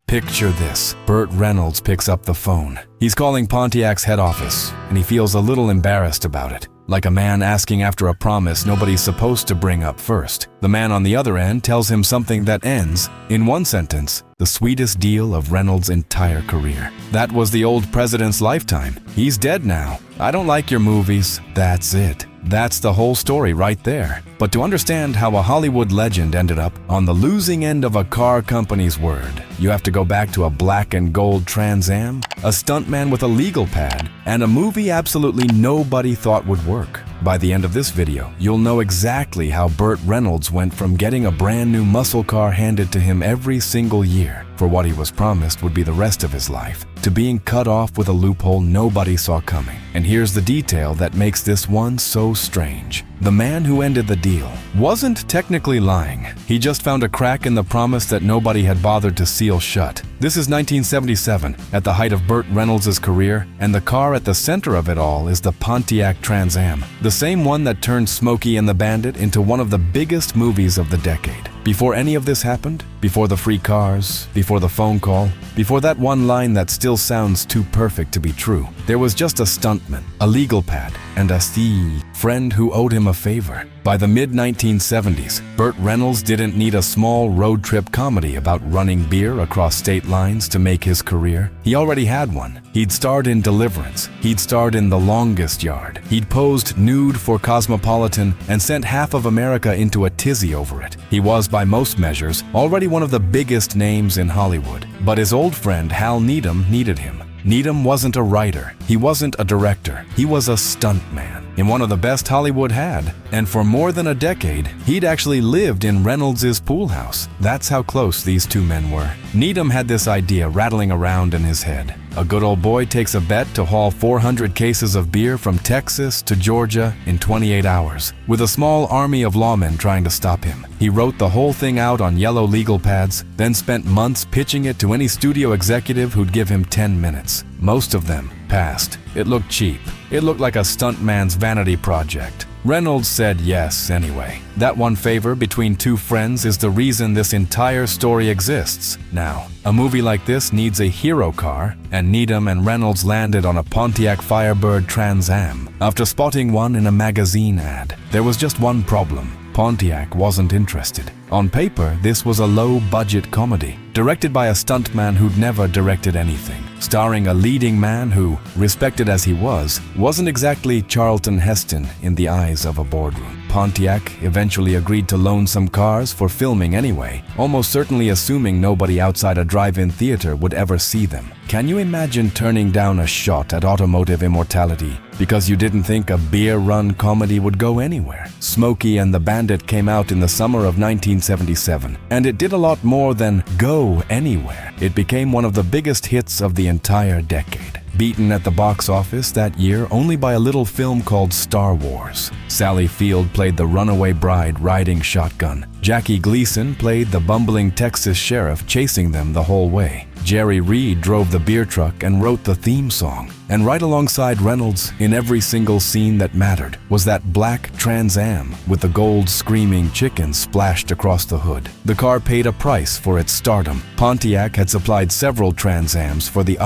Picture this. Burt Reynolds picks up the phone. He's calling Pontiac's head office, and he feels a little embarrassed about it, like a man asking after a promise nobody's supposed to bring up first. The man on the other end tells him something that ends, in one sentence, the sweetest deal of Reynolds' entire career. That was the old president's lifetime. He's dead now. I don't like your movies. That's it. That's the whole story right there. But to understand how a Hollywood legend ended up on the losing end of a car company's word, you have to go back to a black and gold Trans Am, a stuntman with a legal pad, and a movie absolutely nobody thought would work. By the end of this video, you'll know exactly how Burt Reynolds went from getting a brand new muscle car handed to him every single year for what he was promised would be the rest of his life, to being cut off with a loophole nobody saw coming. And here's the detail that makes this one so strange. The man who ended the deal wasn't technically lying. He just found a crack in the promise that nobody had bothered to seal shut. This is 1977, at the height of Burt Reynolds' career, and the car at the center of it all is the Pontiac Trans Am, the same one that turned Smokey and the Bandit into one of the biggest movies of the decade. Before any of this happened, before the free cars, before the phone call, before that one line that still sounds too perfect to be true, there was just a stuntman, a legal pad, and a friend who owed him a favor. By the mid-1970s, Burt Reynolds didn't need a small road trip comedy about running beer across state lines to make his career. He already had one. He'd starred in Deliverance. He'd starred in The Longest Yard. He'd posed nude for Cosmopolitan and sent half of America into a tizzy over it. He was, by most measures, already one of the biggest names in Hollywood. But his old friend Hal Needham needed him. Needham wasn't a writer. He wasn't a director. He was a stuntman in one of the best Hollywood had. And for more than a decade, he'd actually lived in Reynolds' pool house. That's how close these two men were. Needham had this idea rattling around in his head. A good old boy takes a bet to haul 400 cases of beer from Texas to Georgia in 28 hours, with a small army of lawmen trying to stop him. He wrote the whole thing out on yellow legal pads, then spent months pitching it to any studio executive who'd give him 10 minutes. Most of them passed. It looked cheap. It looked like a stuntman's vanity project. Reynolds said yes anyway. That one favor between two friends is the reason this entire story exists. Now, a movie like this needs a hero car, and Needham and Reynolds landed on a Pontiac Firebird Trans Am after spotting one in a magazine ad. There was just one problem. Pontiac wasn't interested. On paper, this was a low-budget comedy, directed by a stuntman who'd never directed anything, starring a leading man who, respected as he was, wasn't exactly Charlton Heston in the eyes of a boardroom. Pontiac eventually agreed to loan some cars for filming anyway, almost certainly assuming nobody outside a drive-in theater would ever see them. Can you imagine turning down a shot at automotive immortality because you didn't think a beer-run comedy would go anywhere? Smokey and the Bandit came out in the summer of 1977, and it did a lot more than go anywhere. It became one of the biggest hits of the entire decade, beaten at the box office that year only by a little film called Star Wars. Sally Field played the runaway bride riding shotgun. Jackie Gleason played the bumbling Texas sheriff chasing them the whole way. Jerry Reed drove the beer truck and wrote the theme song. And right alongside Reynolds, in every single scene that mattered, was that black Trans Am with the gold screaming chicken splashed across the hood. The car paid a price for its stardom. Pontiac had supplied several Trans Ams for the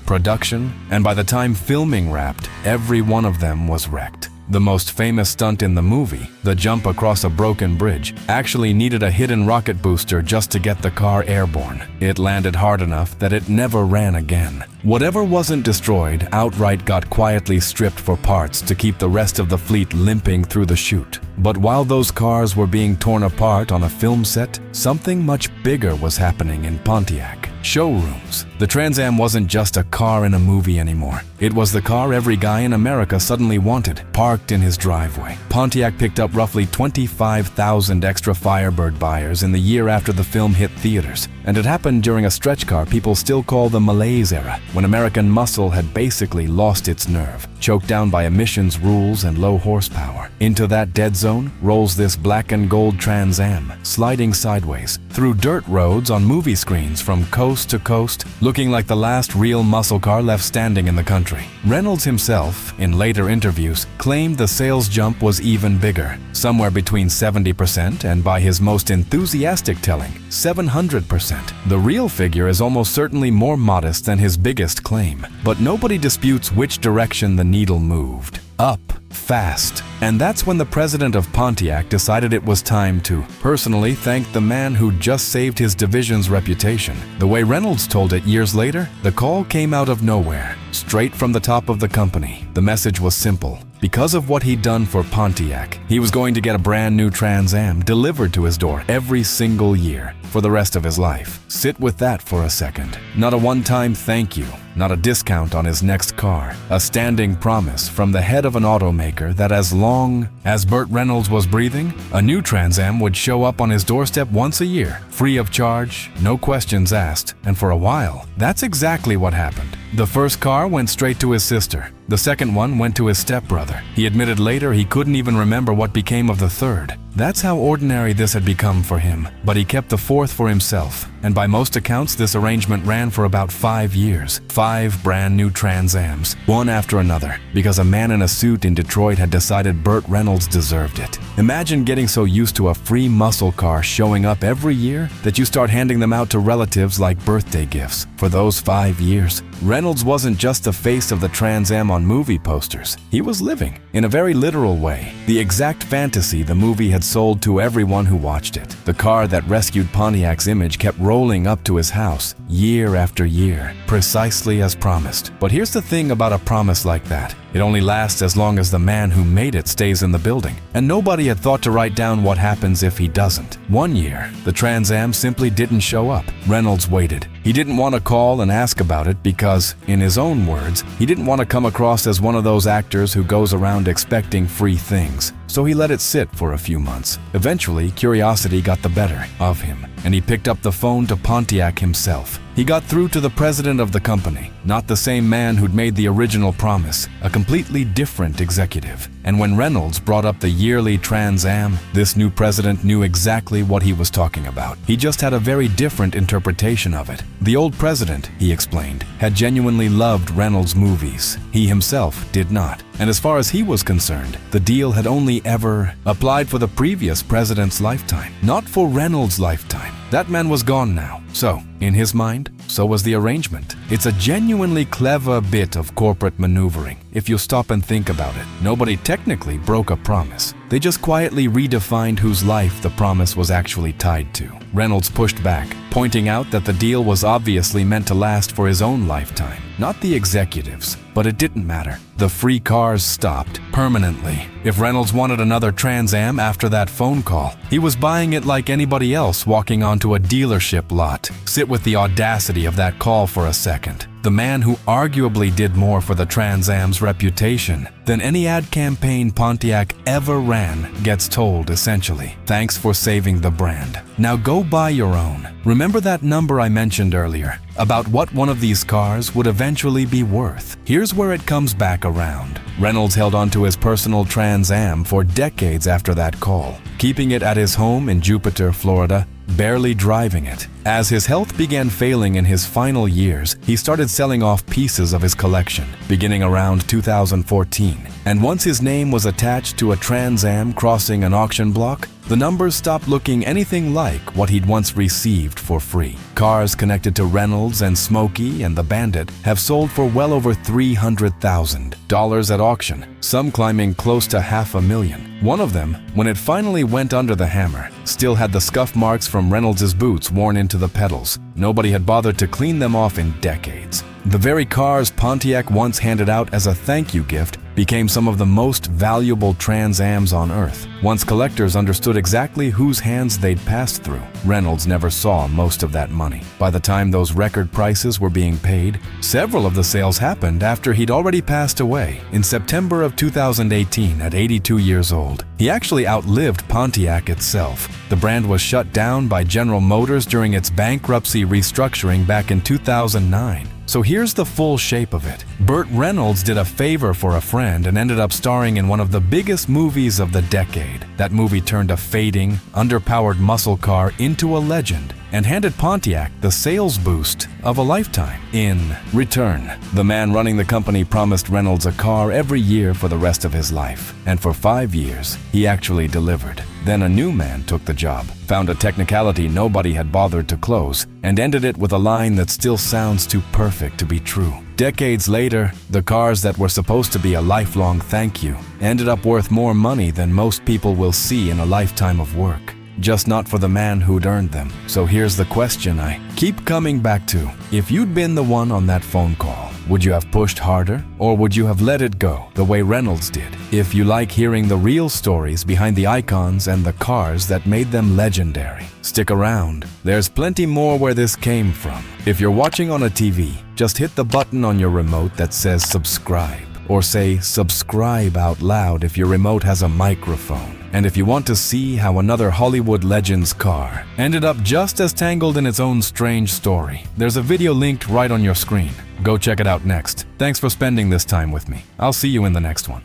production, and by the time filming wrapped, every one of them was wrecked. The most famous stunt in the movie, the jump across a broken bridge, actually needed a hidden rocket booster just to get the car airborne. It landed hard enough that it never ran again. Whatever wasn't destroyed outright got quietly stripped for parts to keep the rest of the fleet limping through the chute. But while those cars were being torn apart on a film set, something much bigger was happening in Pontiac. Showrooms. The Trans Am wasn't just a car in a movie anymore. It was the car every guy in America suddenly wanted, parked in his driveway. Pontiac picked up roughly 25,000 extra Firebird buyers in the year after the film hit theaters. And it happened during a stretch car people still call the Malaise era, when American muscle had basically lost its nerve, choked down by emissions rules and low horsepower. Into that dead zone rolls this black and gold Trans Am, sliding sideways through dirt roads on movie screens from coast to coast, looking like the last real muscle car left standing in the country. Reynolds himself, in later interviews, claimed the sales jump was even bigger, somewhere between 70% and, by his most enthusiastic telling, 700%. 100%. The real figure is almost certainly more modest than his biggest claim, but nobody disputes which direction the needle moved. Up. Fast. And that's when the president of Pontiac decided it was time to personally thank the man who just saved his division's reputation. The way Reynolds told it years later, the call came out of nowhere, straight from the top of the company. The message was simple. Because of what he'd done for Pontiac, he was going to get a brand new Trans Am delivered to his door every single year for the rest of his life. Sit with that for a second. Not a one-time thank you, not a discount on his next car, a standing promise from the head of an automaker that as long as Burt Reynolds was breathing, a new Trans Am would show up on his doorstep once a year, free of charge, no questions asked, and for a while, that's exactly what happened. The first car went straight to his sister. The second one went to his stepbrother. He admitted later he couldn't even remember what became of the third. That's how ordinary this had become for him, but he kept the fourth for himself. And by most accounts, this arrangement ran for about 5 years. 5 brand new Trans Ams, one after another, because a man in a suit in Detroit had decided Burt Reynolds deserved it. Imagine getting so used to a free muscle car showing up every year that you start handing them out to relatives like birthday gifts. For those 5 years, Reynolds wasn't just the face of the Trans Am on movie posters. He was living, in a very literal way, the exact fantasy the movie had sold to everyone who watched it. The car that rescued Pontiac's image kept rolling up to his house, year after year, precisely as promised. But here's the thing about a promise like that. It only lasts as long as the man who made it stays in the building, and nobody had thought to write down what happens if he doesn't. One year, the Trans Am simply didn't show up. Reynolds waited. He didn't want to call and ask about it because, in his own words, he didn't want to come across as one of those actors who goes around expecting free things. So he let it sit for a few months. Eventually, curiosity got the better of him, and he picked up the phone to Pontiac himself. He got through to the president of the company, not the same man who'd made the original promise, a completely different executive. And when Reynolds brought up the yearly Trans Am, this new president knew exactly what he was talking about. He just had a very different interpretation of it. The old president, he explained, had genuinely loved Reynolds' movies. He himself did not. And as far as he was concerned, the deal had only ever applied for the previous president's lifetime, not for Reynolds' lifetime. That man was gone now. So, in his mind, so was the arrangement. It's a genuinely clever bit of corporate maneuvering, if you stop and think about it. Nobody technically broke a promise. They just quietly redefined whose life the promise was actually tied to. Reynolds pushed back, pointing out that the deal was obviously meant to last for his own lifetime, not the executives. But it didn't matter. The free cars stopped permanently. If Reynolds wanted another Trans Am after that phone call, he was buying it like anybody else walking onto a dealership lot. Sit with the audacity of that call for a second. The man who arguably did more for the Trans Am's reputation than any ad campaign Pontiac ever ran gets told, essentially, "Thanks for saving the brand. Now go buy your own." Remember that number I mentioned earlier about what one of these cars would eventually be worth? Here's where it comes back around. Reynolds held onto his personal Trans Am for decades after that call, keeping it at his home in Jupiter, Florida, barely driving it. As his health began failing in his final years, he started selling off pieces of his collection, beginning around 2014. And once his name was attached to a Trans Am crossing an auction block, the numbers stopped looking anything like what he'd once received for free. Cars connected to Reynolds and Smokey and the Bandit have sold for well over $300,000 at auction, some climbing close to $500,000. One of them, when it finally went under the hammer, still had the scuff marks from Reynolds' boots worn into the pedals. Nobody had bothered to clean them off in decades. The very cars Pontiac once handed out as a thank you gift became some of the most valuable Trans Ams on Earth. Once collectors understood exactly whose hands they'd passed through, Reynolds never saw most of that money. By the time those record prices were being paid, several of the sales happened after he'd already passed away in September of 2018 at 82 years old. He actually outlived Pontiac itself. The brand was shut down by General Motors during its bankruptcy restructuring back in 2009. So here's the full shape of it. Burt Reynolds did a favor for a friend and ended up starring in one of the biggest movies of the decade. That movie turned a fading, underpowered muscle car into a legend. and handed Pontiac the sales boost of a lifetime. In return, the man running the company promised Reynolds a car every year for the rest of his life, and for 5 years, he actually delivered. Then a new man took the job, found a technicality nobody had bothered to close, and ended it with a line that still sounds too perfect to be true. Decades later, the cars that were supposed to be a lifelong thank you ended up worth more money than most people will see in a lifetime of work. Just not for the man who'd earned them. So here's the question I keep coming back to. If you'd been the one on that phone call, would you have pushed harder, or would you have let it go the way Reynolds did? If you like hearing the real stories behind the icons and the cars that made them legendary, stick around. There's plenty more where this came from. If you're watching on a TV, just hit the button on your remote that says subscribe, or say subscribe out loud if your remote has a microphone. And if you want to see how another Hollywood legend's car ended up just as tangled in its own strange story, there's a video linked right on your screen. Go check it out next. Thanks for spending this time with me. I'll see you in the next one.